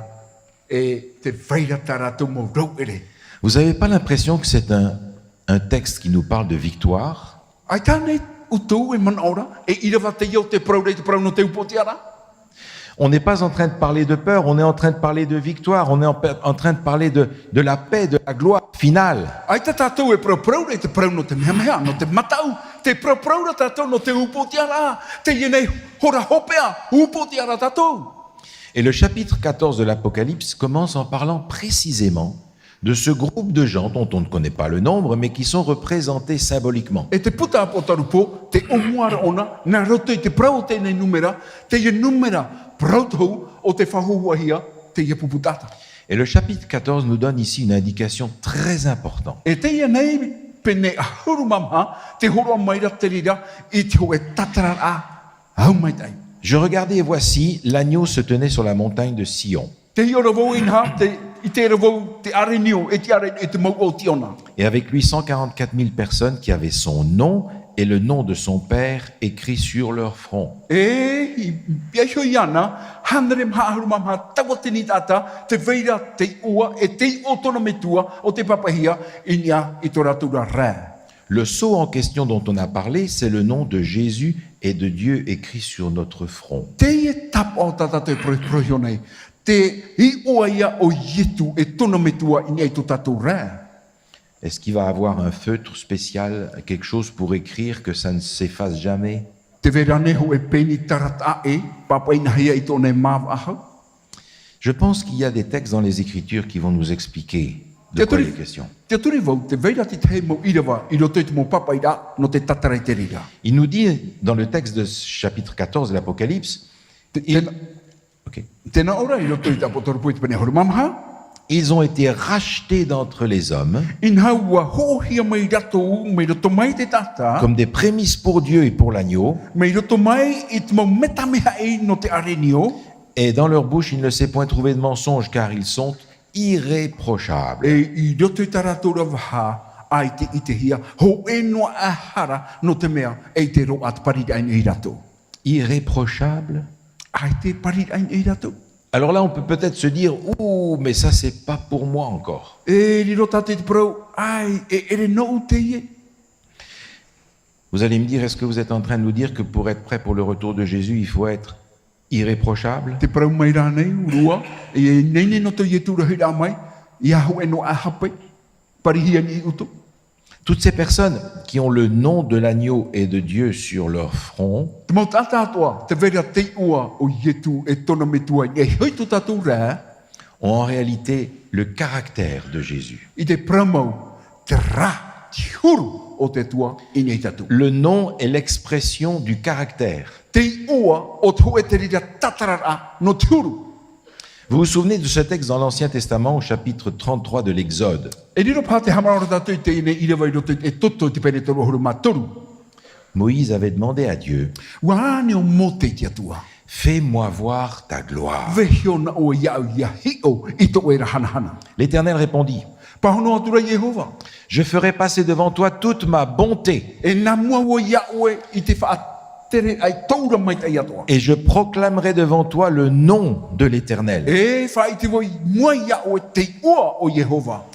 e te whaira taratou mo rau ere. Vous n'avez pas l'impression que c'est un texte qui nous parle de victoire? Ai tāne utu e man ora, e ira va te yo te prau rei te prau no te upotiara. On n'est pas en train de parler de peur, on est en train de parler de victoire, on est en train de parler de la paix, de la gloire finale. Ai te tātou e prau rei te prau no te mea, no te matau, te prau ra tātou no te upotiara, te ienei hora hopea, upotiara tātou. Et le chapitre 14 de l'Apocalypse commence en parlant précisément de ce groupe de gens dont on ne connaît pas le nombre, mais qui sont représentés symboliquement. E te puta apotarupo, te omuara ona, nā roto i te prau te nei numera, te ie numera prau tau o te whahuahia, te ie puputata. Et le chapitre 14 nous donne ici une indication très importante. E te ie nei pene ahuru mamha, te horo maira te rira, i te hoe tatara a, au mai tai. Je regardais et voici, l'agneau se tenait sur la montagne de Sion. Te hiora vau inha, i te revau te arenio, e te are e te mau o tiona. Et avec lui 144 000 personnes qui avaient son nom et le nom de son père écrit sur leur front. E, i piaho iana, hanrem haahuru mamha, tawa te ni tata, te veira te ua, e te otona metua, o te papahia, inia i to ratura rā. Le sceau en question dont on a parlé, c'est le nom de Jésus et de Dieu écrit sur notre front. Te ie tap o tata te prohionei, te i ua ia o yetu e tona metua inia i to tatou rā. Est-ce qu'il va avoir un feutre spécial, quelque chose pour écrire que ça ne s'efface jamais? Te vera neho e peni tarata e, papa ina hia i tone mav ahau. Je pense qu'il y a des textes dans les Écritures qui vont nous expliquer de quoi il est question. Te turi vau, te veira te te mo irawa, i roto i te mo papa ira, no te tatarai te rira. Il nous dit dans le texte de ce chapitre 14 de l'Apocalypse, Ok. Tēnā ora, i roto i te apotoropo i te pene horu mamha, ils ont été rachetés d'entre les hommes inha ua hohia mai rato, mai roto mai te tata, comme des prémices pour Dieu et pour l'agneau, mai roto mai i te mo metameha e no te arenio, et dans leur bouche il ne s'est point trouvé de mensonge car ils sont irréprochables. e i roto i tarato ravaha, ai te i te hia, ho e noa ahara no te mea, e te ro at parida ai i rato. Irréprochables? Ai te parida ai i rato. Alors là on peut peut-être se dire, ouh, mais ça c'est pas pour moi encore. E riro tate te prau, ai, e ere no te ie. Vous allez me dire, est-ce que vous êtes en train de nous dire que pour être prêt pour le retour de Jésus, il faut être irréprochable? Te prau mai rā nei, urua, e nei no te ie tūra hira mai, i ahu e no ahape, parihia ni uto. Toutes ces personnes qui ont le nom de l'agneau et de Dieu sur leur front Te mau tātātua, te vera te ua o ietu e tona metua, e hoi tu tātou rā, ont en réalité le caractère de Jésus. i te pramau, te rā, te huru o te tua, i nei tātou. Le nom est l'expression du caractère. Te ua o te hoe te rira tatarara no te huru. Vous vous souvenez de ce texte dans l'Ancien Testament au chapitre 33 de l'Exode. E riro pā te hamarora tātou i te ine i rewa i roto e toto i te pere toru huru mātoru. Moïse avait demandé à Dieu, Wāne o mō te tia tua. fais-moi voir ta gloire. Vehio na o iau ia hio i to e rahana hana. L'Éternel répondit, Pahono atura Yehova. je ferai passer devant toi toute ma bonté E nā mua o iau e i te whaatere ai taura mai tai atoa. et je proclamerai devant toi le nom de l'Éternel. E whai te voi mua iau e te ua o Yehova.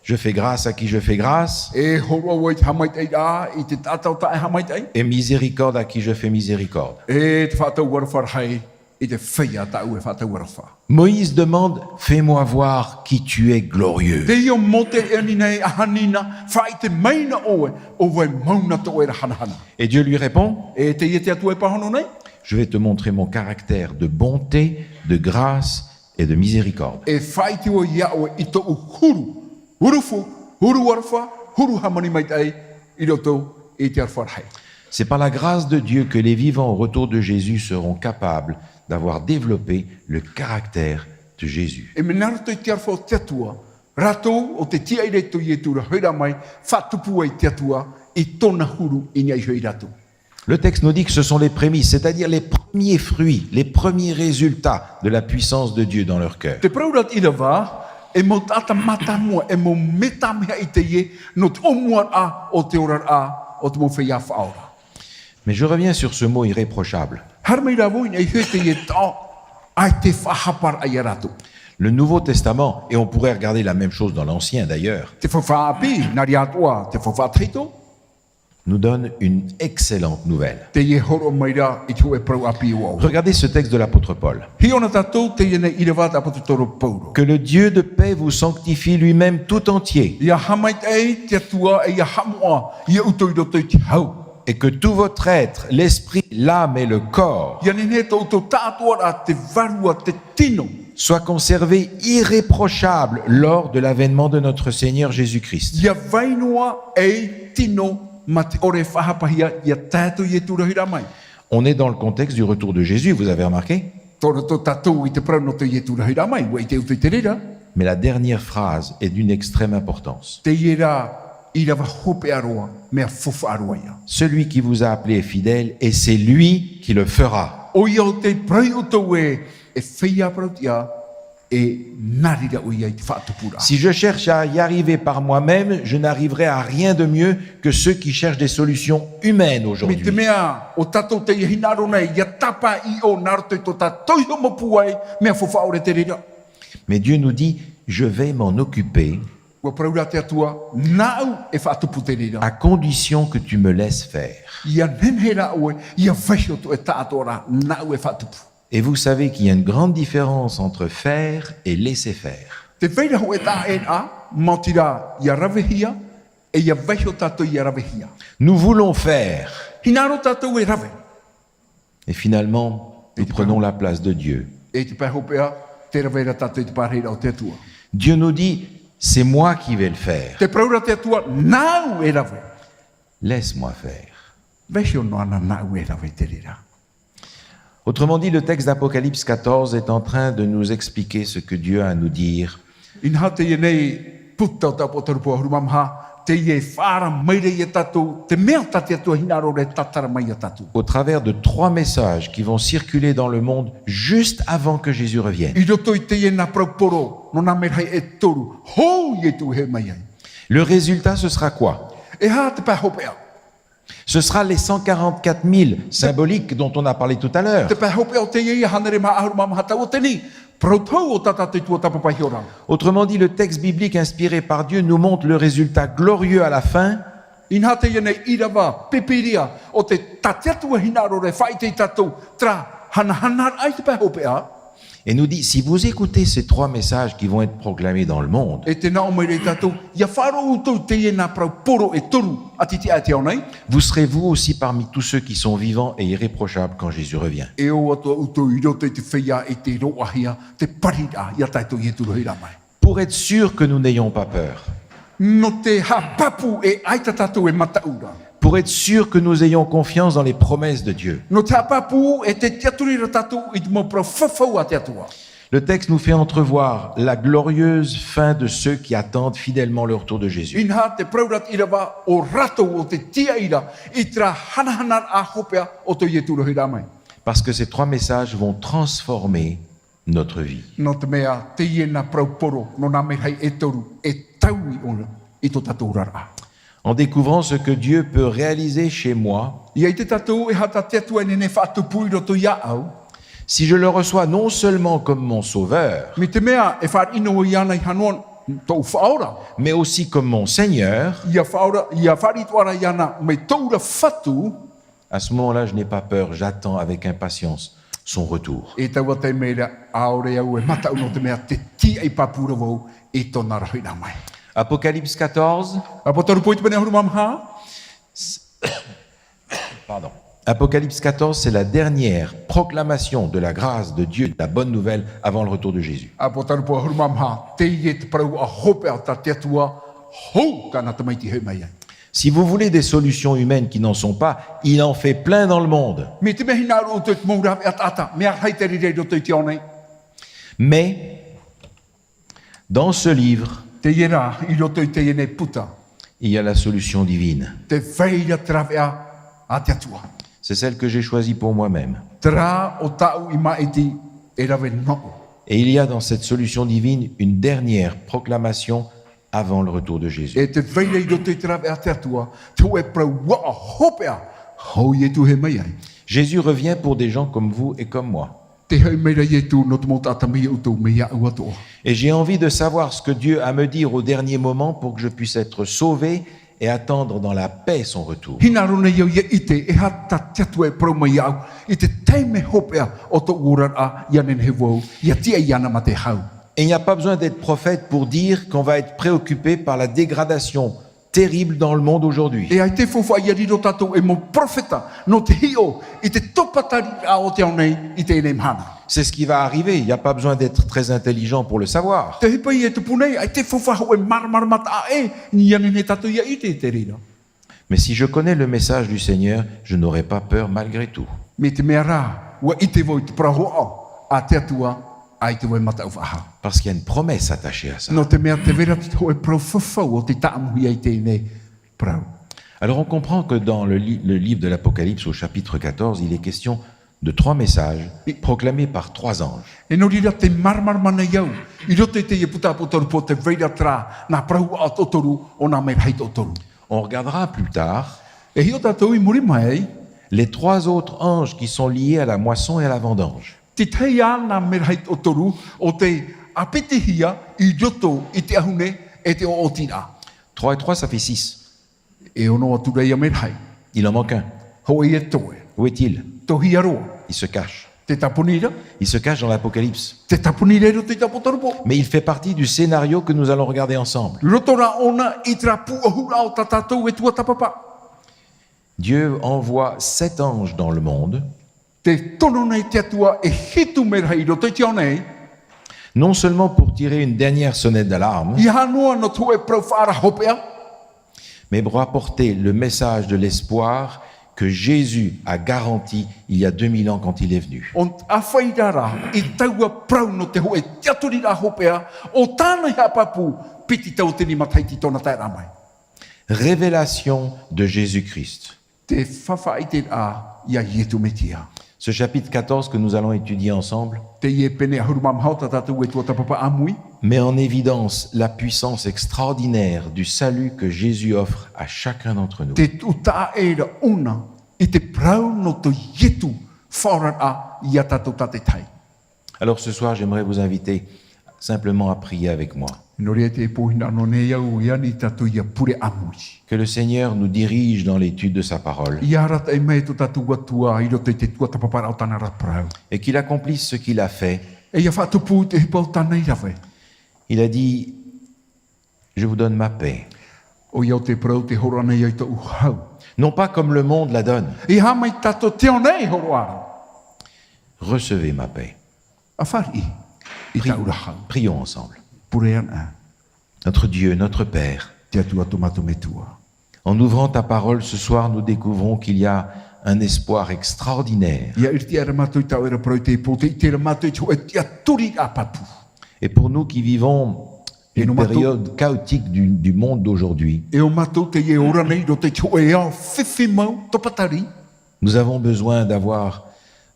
Je fais grâce à qui je fais grâce E horo o i te hamai tai a, i te tātau tae hamai tai. et miséricorde à qui je fais miséricorde. E te whātau warawharhai i te whia tau e whātau warawha. Moïse demande, fais-moi voir qui tu es glorieux. Te io mo te eni nei a hanina, whai te maina oe, o vai mauna to e rahana hana. Et Dieu lui répond, E te ie te atu e pahono nei? je vais te montrer mon caractère de bonté, de grâce et de miséricorde. E whai te o iau e i to huru. Hurufu, huru warawha, huru hamani mai tai, i roto i te arwharhai. C'est par la grâce de Dieu que les vivants au retour de Jésus seront capables d'avoir développé le caractère de Jésus. E mena rato i te arwha o te atua, rato o te tia i reto i e tura hoira mai, whatupu e te atua, i tona huru i nei hoi rato. Le texte nous dit que ce sont les prémices, c'est-à-dire les premiers fruits, les premiers résultats de la puissance de Dieu dans leur cœur. Te praurat i rawa, e mo tata mata mua, e mo metamea i te ie, no te omuar a, o te orar a, o te mo whea whaora. Mais je reviens sur ce mot irréprochable. Harmei rā voi nei hoi te ie tau, ai te whahapar ai rato. Le Nouveau Testament, et on pourrait regarder la même chose dans l'Ancien d'ailleurs, Te whawhaapi, nari atua, te whawhaateito, nous donne une excellente nouvelle. Te ye horo mai rā i te hoe prau api o au. Regardez ce texte de l'apôtre Paul. Hi ona tātou te ye nei i rewa ta patu toro Paulo. Que le Dieu de paix vous sanctifie lui-même tout entier, Ia hamai ei te atua e ia hamoa ia uto i roto i te hau. et que tout votre être, l'esprit, l'âme et le corps, Ia nene tautou tātua rā te varua te tino. soient conservés irréprochables lors de l'avènement de notre Seigneur Jésus-Christ. Ia vainoa e tino ma te ore whahapahia ia tātou i e turahira mai. On est dans le contexte du retour de Jésus, vous avez remarqué? Tōra tō tātou i te prau no te i e turahira mai. Wa i te uto i te rira. Mais la dernière phrase est d'une extrême importance. Te i rā i rawa hope aroa mea fofa aroa ia. Celui qui vous a appelé est fidèle, et c'est lui qui le fera. O ia o te prai uto e whia prautia e narira o ia i te whaatupura. Si je cherche à y arriver par moi-même, je n'arriverai à rien de mieux que ceux qui cherchent des solutions humaines Me te aujourd'hui. mea o tatou te ihinaro nei, ia tapa i o naruto i tō tātou i homo puai mea fofa ore te rira. Mais Dieu nous dit, je vais m'en occuper Ua praura te atua, nāu e whaatupu te rira. à condition que tu me laisses faire. Ia nenhera oe, ia whaio to e tātora, nāu e whaatupu. Et vous savez qu'il y a une grande différence entre faire et laisser faire. Te whaira ho e tā e a, mautira ia rawehia, e ia whaio tātou ia rawehia. Nous voulons faire, Hinaro tātou e rawe. et finalement, nous prenons la place de Dieu. E te pai hopea, te raweira tātou i te pārheira o te atua. Dieu nous dit, c'est moi qui vais le faire. Te praura te atua, nāu e rawe. Laisse-moi faire. Whaio no ana nāu e rawe te rira. Autrement dit, le texte d'Apocalypse 14 est en train de nous expliquer ce que Dieu a à nous dire. Inha te ie nei puta o tapo tarupo hurumamha, te ie whara maire i e tātou, te mea tate atua hinaro re tatara mai a tātou. Au travers de 3 messages qui vont circuler dans le monde juste avant que Jésus revienne. I roto i te ie nā prauporo, no nā merhai e toru, hou i e tu he mai ai. Le résultat, ce sera quoi? E ha te pai hopea. Ce sera les 144 000 symboliques dont on a parlé tout à l'heure. Te pai hopea o te ie i hanere maa hurumamha tau o te ni. Prautau o tatatu i tua tapapai hiora. Autrement dit, le texte biblique inspiré par Dieu nous montre le résultat glorieux à la fin, Inha te ie nei irawa, pipiria, o te tateatua hinaro re whai te tātou, tra hanahanar ai te pai hopea. et nous dit, si vous écoutez ces 3 messages qui vont être proclamés dans le monde, E te nao mai rei tātou, ia wharo utou te ie nā prauporo e toru atiti a te au nei. vous serez vous aussi parmi tous ceux qui sont vivants et irréprochables quand Jésus revient. E o atua utou i roto i te whia e te roahia, te parida, ia tātou i e turuhira mai. Pour être sûr que nous n'ayons pas peur, No te hapapu e aita tātou e mataura. pour être sûr que nous ayons confiance dans les promesses de Dieu. No te hapapu e te teaturira tātou i te mo prauwhawhau a te atua. Le texte nous fait entrevoir la glorieuse fin de ceux qui attendent fidèlement le retour de Jésus. Inha te praurat irawa o rato o te tiaira i tra hanahanar a hopea o to i e turuhira mai. Parce que ces 3 messages vont transformer notre vie. No te mea te ie nā prauporo, no nā mehai e toru, e taui ona i to tātou rara. En découvrant ce que Dieu peut réaliser chez moi, Ia i te tātou e hata te atua e nene whaatupu i roto ia au. si je le reçois non seulement comme mon sauveur, Mi te mea e whaar ino i ana i hanoan tau whaora. mais aussi comme mon Seigneur, Ia whaari tuara i ana me taura whatu à ce moment-là, je n'ai pas peur, j'attends avec impatience son retour. e taua te mea aore au e mata uno te mea te tia i papura wau e tona rahina mai. Apocalypse 14, A potaru poitu pene hurumamha, pardon. Apocalypse 14, c'est la dernière proclamation de la grâce de Dieu, de la bonne nouvelle avant le retour de Jésus. a potaru po hurumamha, te ie te parau a hope a ta te atua, hou kana te maiti he mai ai. Si vous voulez des solutions humaines qui n'en sont pas, il en fait plein dans le monde. Me te mehi nā roo te moura e ata, mea haiteri rei roto i te onei. Mais, dans ce livre, Te iera i roto i te iene puta, il y a la solution divine. te whaira trawea a te atua. C'est celle que j'ai choisie pour moi-même. Tra o tau i maiti e rawe no. Et il y a dans cette solution divine une dernière proclamation avant le retour de Jésus. E te whaira i roto i te rawe a te atua, te e prau wa a hopea, hau i e tu he mai ai. Jésus revient pour des gens comme vous et comme moi. Te hei meira i e tu no te mota ata mia utou mea ua toa. Et j'ai envie de savoir ce que Dieu a à me dire au dernier moment pour que je puisse être sauvé et attendre dans la paix son retour. Hina rona iau ia ite e hata te atu e prau mai au. I te teime hopea o to urara ia nen he wau. Ia tia iana ma te hau. Et il n'y a pas besoin d'être prophète pour dire qu'on va être préoccupé par la dégradation terrible dans le monde aujourd'hui. E ai te fofa ia riro tatou e mo profeta no te hio i te topatari a o te au nei i te ene mhana. C'est ce qui va arriver, il n'y a pas besoin d'être très intelligent pour le savoir. Te hipai e te punei ai te fofa ho e marmata a e ni ia nene tatou ia i te rira. Mais si je connais le message du Seigneur, je n'aurai pas peur malgré tout. Me te mea rā, ua i te voi te praho au, a te atua, ai te voi mata uwhaha. Parce qu'il y a une promesse attachée à ça. No te mea te vera te hoe prau whawhau o te taamuhi ai tēnei prau. Alors on comprend que dans le livre de l'Apocalypse au chapitre 14, il est question de 3 messages proclamés par 3 anges. E no rira te marmarmana iau, i rote te ie puta potoru po te veira tra, nā prau a totoru o nā mea hei totoru. On regardera plus tard E hio tātou i muri mai, les 3 autres anges qui sont liés à la moisson et à la vendange. te tei a nā mea hei totoru o te apetehia i roto i te ahune e te o tira. 3 et 3, ça fait 6. E ono atu rei a mea hei, Il en manque un. ho e toe, Où est-il? tohi aroa, Il se cache. te tapunira, Il se cache dans l'Apocalypse. te tapunira ro te tapotoru po. Mais il fait partie du scénario que nous allons regarder ensemble. Rotora ona i tra puahura o tatatou e tua tapapa. Dieu envoie 7 anges dans le monde, Te tono nei te atua e hitu mera i roto i te nei, non seulement pour tirer une dernière sonnette d'alarme, i hanua no tu e prau whaara hopea, mais pour apporter le message de l'espoir que Jésus a garanti il y a 2000 ans quand il est venu. on a whairara i taua prau no te hoe te aturi rā hopea, o tāna hea papu, piti tau te ni mataiti tona tai ramai. Révélation de Jésus-Christ. Te whawha i te a ia ietu me tia. Ce chapitre 14 que nous allons étudier ensemble Te ie pene ahurumam hau tatatou e tua tapapa amui, met en évidence la puissance extraordinaire du salut que Jésus offre à chacun d'entre nous. te uta era una i te prau no to ietu whaora ia tatou tate tai. Alors ce soir, j'aimerais vous inviter simplement à prier avec moi. Nori te pohina no ne iau ia ni tatou ia pure amui. Que le Seigneur nous dirige dans l'étude de sa parole Ia rata e mai to tatou atua i roto i te tua tapapara o tana raprau. et qu'il accomplisse ce qu'il a fait. E ia whatupu te hipa o tana i rawe. Il a dit, je vous donne ma paix. O iau te prau te horana i to uhau. Non pas comme le monde la donne. I ha mai tato te o nei horoara. Recevez ma paix. A whari i ta urahau. Prions ensemble. Pure ana. Notre Dieu, notre Père, Te atua tomato me tua. en ouvrant ta parole ce soir, nous découvrons qu'il y a un espoir extraordinaire. Ia irti ara mato i tau era prau te po te i te ra mato i te hoe te aturi a papu. Et pour nous qui vivons Et une nous matons- période chaotique du monde d'aujourd'hui, E o mato te ie ora nei roto i te hoe au whiwhi mau topatari. nous avons besoin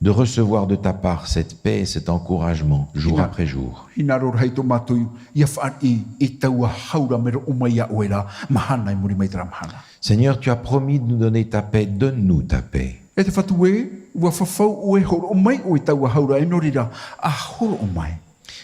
de recevoir de ta part cette paix et cet encouragement jour Ina- après jour. Hina ror hei to mato ia whari i taua haura mero umaia oera mahana i muri mai tera mahana. Seigneur, tu as promis de nous donner ta paix, donne-nous ta paix. E te whatu e, ua whawhau ue horo o mai o i taua haura e norira a horo o mai.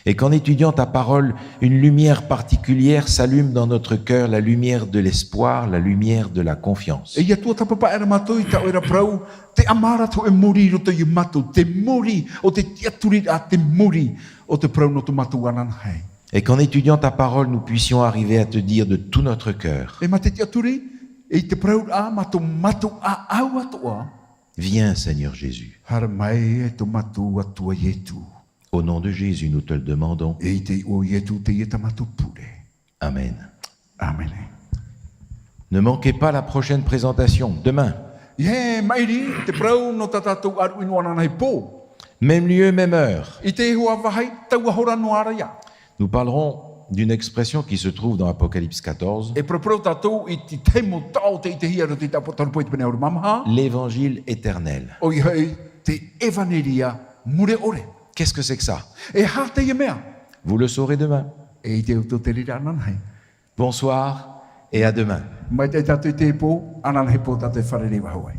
Et qu'en étudiant ta parole, une lumière particulière s'allume dans notre cœur, la lumière de l'espoir, la lumière de la confiance. E ia tua tapapa era mato i tau era prau, te amara to e muri roto i mato, te muri o te tiaturi a te muri o te prau no tu mato anan hei. Et qu'en étudiant ta parole, nous puissions arriver à te dire de tout notre cœur, E ma te tiaturi, e te prau a mato a au atoa. viens Seigneur Jésus. Hara mai e to mato atua ietu. Au nom de Jésus, nous te le demandons. E i te o ietu te ieta mato pure. Amen. Amen. Ne manquez pas la prochaine présentation, demain. Ie, mairi, te prau no tatatou aru inu ana nei pō. Même lieu, même heure. I te hua wahai, taua hora no ara ia. Nous parlerons d'une expression qui se trouve dans Apocalypse 14, E prapro tatou i te temo tau te i te hia roti tapotaru po i te pene auru mamaha. l'évangile éternel. O i hei, te evaneria mure ore. Qu'est-ce que c'est que ça? E ha te ia mea. Vous le saurez demain. E i te uto te rira anan hei. Bonsoir et à demain. Mai te tatu i te pō, anan hei pō tate wharere wahauai.